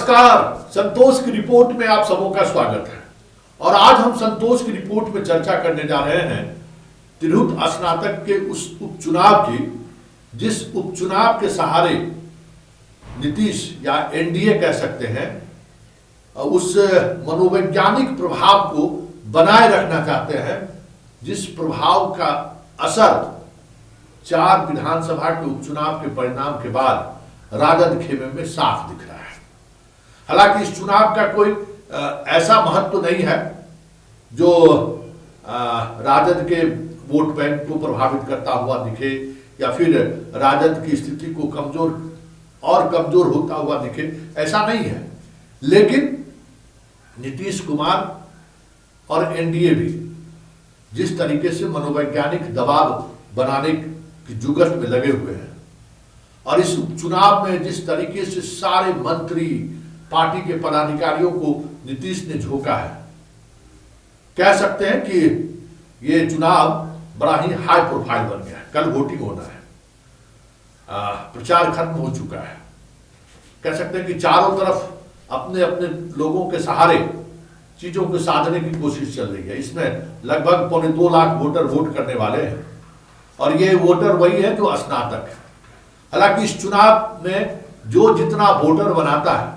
नमस्कार, संतोष की रिपोर्ट में आप सबों का स्वागत है। और आज हम संतोष की रिपोर्ट में चर्चा करने जा रहे हैं तिरहुत स्नातक के उस उपचुनाव की, जिस उपचुनाव के सहारे नीतीश या एनडीए कह सकते हैं उस मनोवैज्ञानिक प्रभाव को बनाए रखना चाहते हैं, जिस प्रभाव का असर 4 विधानसभा के उपचुनाव के परिणाम के बाद राजद खेमे में साफ दिख रहा है। हालांकि इस चुनाव का कोई ऐसा महत्व नहीं है जो राजद के वोट बैंक को प्रभावित करता हुआ दिखे या फिर राजद की स्थिति को कमजोर होता हुआ दिखे, ऐसा नहीं है। लेकिन नीतीश कुमार और एनडीए भी जिस तरीके से मनोवैज्ञानिक दबाव बनाने की जुगत में लगे हुए हैं और इस चुनाव में जिस तरीके से सारे मंत्री, पार्टी के पदाधिकारियों को नीतीश ने झोंका है, कह सकते हैं कि ये चुनाव बड़ा ही हाई प्रोफाइल बन गया है। कल वोटिंग होना है, प्रचार खत्म हो चुका है। कह सकते हैं कि चारों तरफ अपने अपने लोगों के सहारे चीजों को साधने की कोशिश चल रही है। इसमें लगभग 2.25 लाख वोटर वोट करने वाले हैं और ये वोटर वही है जो स्नातक है। हालांकि इस चुनाव में जो जितना वोटर बनाता है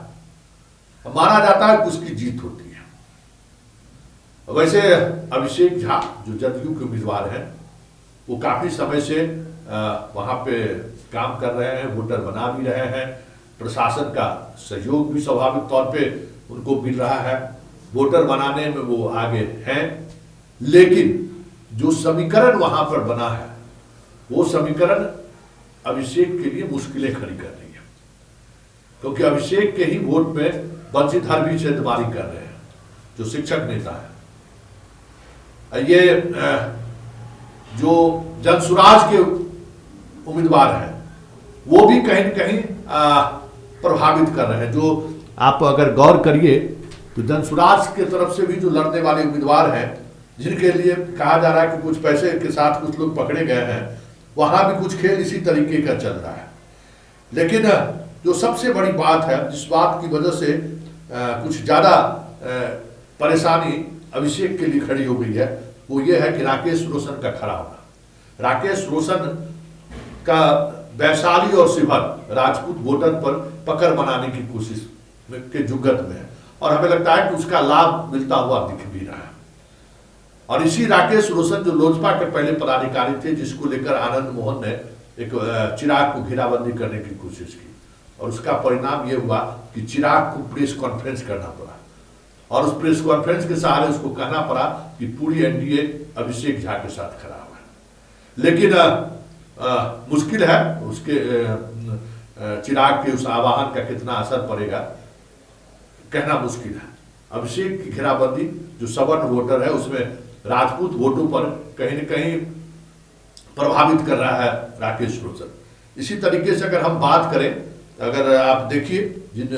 माना जाता है कि उसकी जीत होती है। वैसे अभिषेक झा जो जदयू के उम्मीदवार हैं, वो काफी समय से वहां पे काम कर रहे हैं, वोटर बना भी रहे हैं, प्रशासन का सहयोग भी स्वाभाविक तौर पे उनको मिल रहा है, वोटर बनाने में वो आगे हैं। लेकिन जो समीकरण वहां पर बना है वो समीकरण अभिषेक के लिए मुश्किलें खड़ी कर रही है, क्योंकि अभिषेक के ही वोट में बंशीधर भी छेदमारी कर रहे हैं, जो शिक्षक नेता है। ये जो जनसुराज के उम्मीदवार हैं वो भी कहीं न कहीं प्रभावित कर रहे हैं। जो आप अगर गौर करिए तो जनसुराज के तरफ से भी जो लड़ने वाले उम्मीदवार हैं, जिनके लिए कहा जा रहा है कि कुछ पैसे के साथ कुछ लोग पकड़े गए हैं, वहां भी कुछ खेल इसी तरीके का चल रहा है। लेकिन जो सबसे बड़ी बात है, जिस बात की वजह से कुछ ज्यादा परेशानी अभिषेक के लिए खड़ी हो गई है, वो ये है कि राकेश रोशन का खड़ा होना। राकेश रोशन का वैशाली और शिवहर राजपूत वोटर पर पकड़ बनाने की कोशिश के जुगत में है और हमें लगता है कि उसका लाभ मिलता हुआ दिख भी रहा है। और इसी राकेश रोशन जो लोजपा के पहले पदाधिकारी थे, जिसको लेकर आनंद मोहन ने एक चिराग को घेराबंदी करने की कोशिश की और उसका परिणाम ये हुआ कि चिराग को प्रेस कॉन्फ्रेंस करना पड़ा और उस प्रेस कॉन्फ्रेंस के सहारे उसको कहना पड़ा कि पूरी एनडीए अभिषेक झा के साथ खड़ा हुआ है। लेकिन मुश्किल है उसके चिराग के उस आह्वान का कितना असर पड़ेगा, कहना मुश्किल है। अभिषेक की घेराबंदी जो सवर्ण वोटर है उसमें राजपूत वोटों पर कहीं न कहीं प्रभावित कर रहा है राकेश रोशन। इसी तरीके से अगर हम बात करें, अगर आप देखिए जिन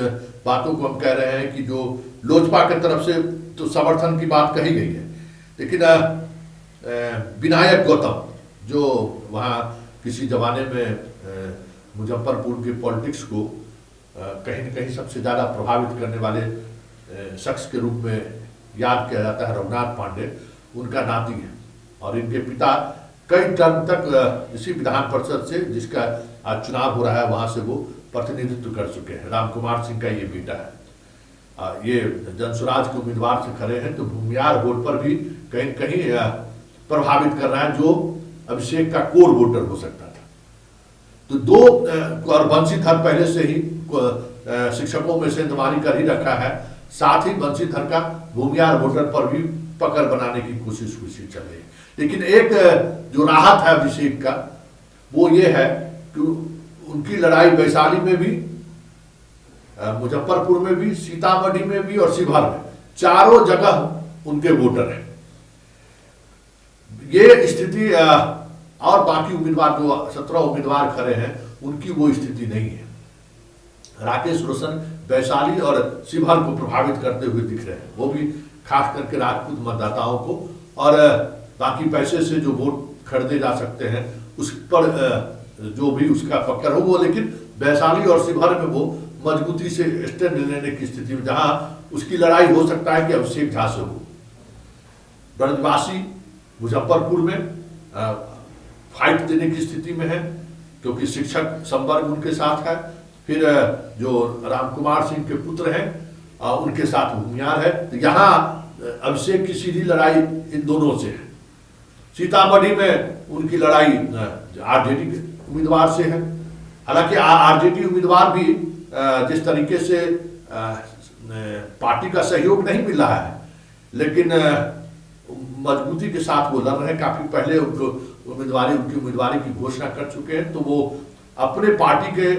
बातों को हम कह रहे हैं कि जो लोजपा की तरफ से तो समर्थन की बात कही गई है, लेकिन विनायक गौतम जो वहाँ किसी जमाने में मुजफ्फरपुर के पॉलिटिक्स को कहीं न कहीं सबसे ज़्यादा प्रभावित करने वाले शख्स के रूप में याद किया जाता है, रघुनाथ पांडे उनका नाती है और इनके पिता कई टर्म तक इसी विधान परिषद से, जिसका आज चुनाव हो रहा है, वहाँ से वो प्रतिनिधित्व कर चुके हैं। राम कुमार सिंह का ये बेटा है। ये जनसुराज के उम्मीदवार से खड़े हैं तो भूमियार वोट पर भी कहीं न कहीं प्रभावित कर रहा है, जो अभिषेक का कोर वोटर हो सकता था। तो दो और बंशीधर पहले से ही शिक्षकों में सेंधमारी कर ही रखा है, साथ ही बंशीधर का भूमियार वोटर पर भी पकड़ बनाने की कोशिश चल रही है। लेकिन एक जो राहत है अभिषेक का वो ये है कि उनकी लड़ाई वैशाली में भी, मुजफ्फरपुर में भी, सीतामढ़ी में भी और शिवहर में, चारों जगह उनके वोटर हैं। ये स्थिति और बाकी उम्मीदवार जो 17 उम्मीदवार खड़े हैं उनकी वो स्थिति नहीं है। राकेश रोशन वैशाली और शिवहर को प्रभावित करते हुए दिख रहे हैं, वो भी खास करके राजपूत मतदाताओं को, और बाकी पैसे से जो वोट खरीदे जा सकते हैं उस पर जो भी उसका पकड़ हो वो, लेकिन वैशाली और शिवहर में वो मजबूती से स्टैंड लेने की स्थिति में, जहां उसकी लड़ाई हो सकता है कि अभिषेक झा से हो। ब्रजवासी मुजफ्फरपुर में फाइट देने की स्थिति में है, क्योंकि शिक्षक संवर्ग उनके साथ है। फिर जो रामकुमार सिंह के पुत्र हैं उनके साथ भूमियार है। तो यहाँ अभिषेक की सीधी लड़ाई इन दोनों से है। सीतामढ़ी में उनकी लड़ाई आरजेडी के उम्मीदवार से है। हालांकि आरजेडी उम्मीदवार भी जिस तरीके से पार्टी का सहयोग नहीं मिल रहा है, लेकिन मजबूती के साथ वो लड़ रहे हैं। काफी पहले उनकी उम्मीदवारी की घोषणा कर चुके हैं, तो वो अपने पार्टी के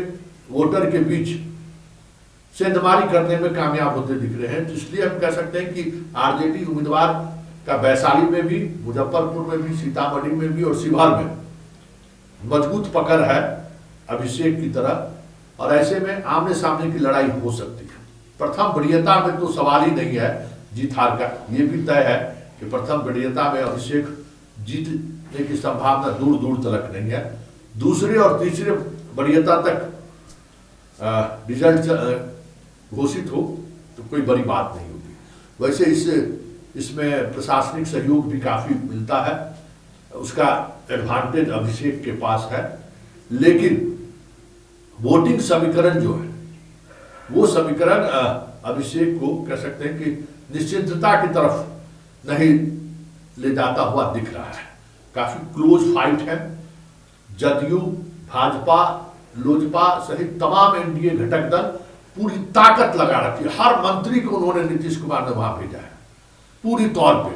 वोटर के बीच सेंधमारी करने में कामयाब होते दिख रहे हैं। तो इसलिए हम कह सकते हैं कि आरजेडी उम्मीदवार का वैशाली में भी, मुजफ्फरपुर में भी, सीतामढ़ी में भी और शिवहर में मजबूत पकड़ है अभिषेक की तरह। और ऐसे में आमने सामने की लड़ाई हो सकती है। प्रथम वरीयता में तो सवाल ही नहीं है जीत हार का। ये भी तय है कि प्रथम वरीयता में अभिषेक जीतने की संभावना दूर दूर तक नहीं है। दूसरे और तीसरे वरीयता तक रिजल्ट घोषित हो तो कोई बड़ी बात नहीं होगी। वैसे इसमें प्रशासनिक सहयोग भी काफी मिलता है, उसका एडवांटेज अभिषेक के पास है। लेकिन वोटिंग समीकरण जो है, वो समीकरण अभिषेक को कह सकते हैं कि निश्चितता की तरफ नहीं ले जाता हुआ दिख रहा है। काफी क्लोज फाइट है। जदयू, भाजपा, लोजपा सहित तमाम एनडीए घटक दल पूरी ताकत लगा रखी है। हर मंत्री को उन्होंने नीतीश कुमार ने वहां भेजा है पूरी तौर पे।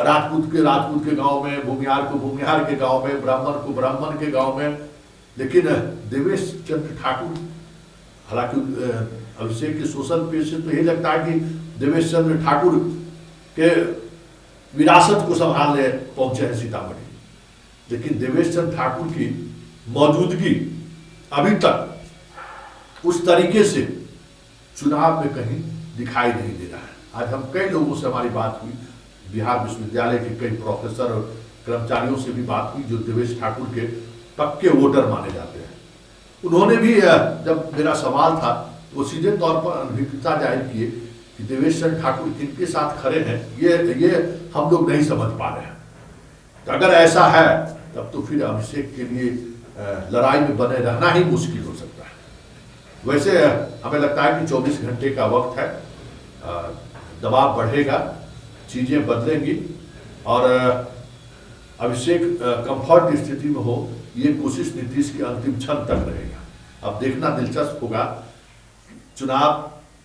राजपूत के गांव में, भूमिहार को भूमिहार के गांव में, ब्राह्मण को ब्राह्मण के गांव में। लेकिन देवेश चंद्र ठाकुर, हालांकि अभिषेक के सोशल पेज से तो यही लगता है कि देवेश चंद्र ठाकुर के विरासत को संभालने पहुंचे हैं सीतामढ़ी, लेकिन देवेश चंद्र ठाकुर की मौजूदगी अभी तक उस तरीके से चुनाव में कहीं दिखाई नहीं दे रहा है। आज हम कई लोगों से हमारी बात हुई, बिहार विश्वविद्यालय के कई प्रोफेसर और कर्मचारियों से भी बात हुई जो देवेश ठाकुर के पक्के वोटर माने जाते हैं। उन्होंने भी जब मेरा सवाल था वो सीधे तौर पर अनभिज्ञता जाहिर किए कि देवेश चंद्र ठाकुर किनके साथ खड़े हैं ये हम लोग नहीं समझ पा रहे हैं। तो अगर ऐसा है तब तो फिर अभिषेक के लिए लड़ाई में बने रहना ही मुश्किल हो सकता है। वैसे हमें लगता है कि 24 घंटे का वक्त है, दबाव बढ़ेगा, चीजें बदलेंगी और अभिषेक कंफर्ट स्थिति में हो, ये कोशिश नीतीश के अंतिम क्षण तक रहेगा। अब देखना दिलचस्प होगा चुनाव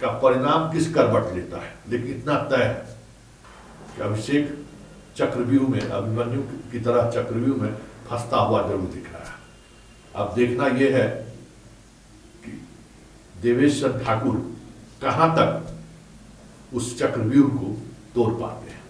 का परिणाम किस करवट लेता है। लेकिन इतना तय है कि अभिषेक चक्रव्यूह में, अभिमन्यु की तरह चक्रव्यूह में फंसता हुआ जरूर दिख रहा है। अब देखना यह है कि देवेश चंद्र ठाकुर कहां तक उस चक्रव्यूह को तोड़ पाते हैं।